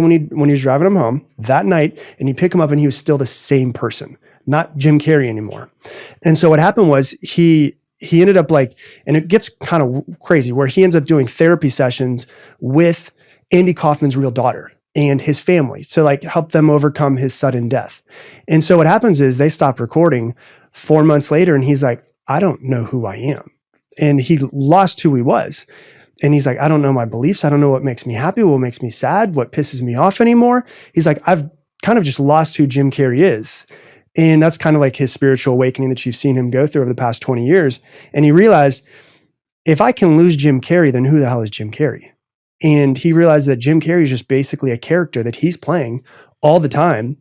when he was driving him home that night, and he'd pick him up and he was still the same person, not Jim Carrey anymore. And so what happened was he ended up like, and it gets kind of crazy, where he ends up doing therapy sessions with Andy Kaufman's real daughter and his family to like help them overcome his sudden death. And so what happens is they stopped recording 4 months later, and he's like, I don't know who I am. And he lost who he was. And he's like, I don't know my beliefs. I don't know what makes me happy, what makes me sad, what pisses me off anymore. He's like, I've kind of just lost who Jim Carrey is. And that's kind of like his spiritual awakening that you've seen him go through over the past 20 years. And he realized, if I can lose Jim Carrey, then who the hell is Jim Carrey? And he realized that Jim Carrey is just basically a character that he's playing all the time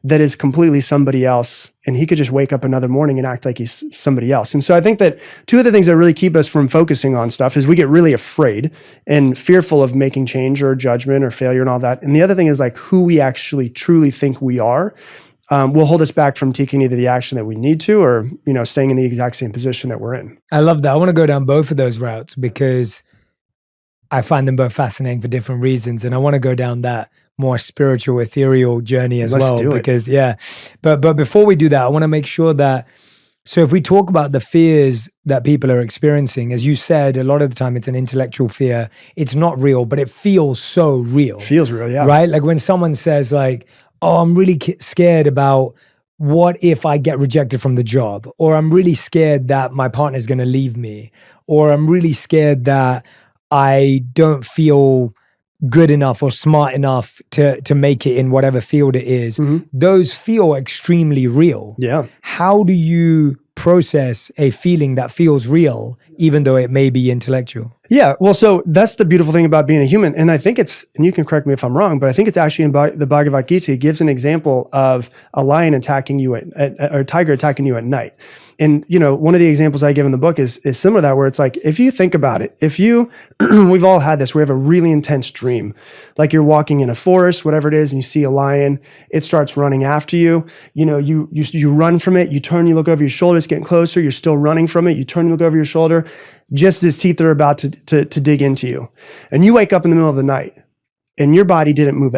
that is completely somebody else. And he could just wake up another morning and act like he's somebody else. And so I think that two of the things that really keep us from focusing on stuff is we get really afraid and fearful of making change or judgment or failure and all that. And the other thing is like who we actually truly think we are will hold us back from taking either the action that we need to, or, you know, staying in the exact same position that we're in. I love that. I want to go down both of those routes because I find them both fascinating for different reasons. And I want to go down that more spiritual, ethereal journey as well. Because but before we do that, I want to make sure that, so if we talk about the fears that people are experiencing, as you said, a lot of the time it's an intellectual fear. It's not real, but it feels so real. Feels real, yeah. Right? Like when someone says like, oh, I'm really scared about what if I get rejected from the job, or I'm really scared that my partner's going to leave me, or I'm really scared that I don't feel good enough or smart enough to make it in whatever field it is. Mm-hmm. Those feel extremely real. Yeah. How do you process a feeling that feels real, even though it may be intellectual? Yeah, well, so that's the beautiful thing about being a human. And I think it's, and you can correct me if I'm wrong, but I think it's actually in the Bhagavad Gita, it gives an example of a lion attacking you or a tiger attacking you at night. And, you know, one of the examples I give in the book is similar to that, where it's like, if you think about it, if you, we've all had this, we have a really intense dream, like you're walking in a forest, whatever it is, and you see a lion, it starts running after you, you know, you run from it, you turn, you look over your shoulder, it's getting closer, you're still running from it, you turn, you look over your shoulder, just as teeth are about to dig into you. And you wake up in the middle of the night and your body didn't move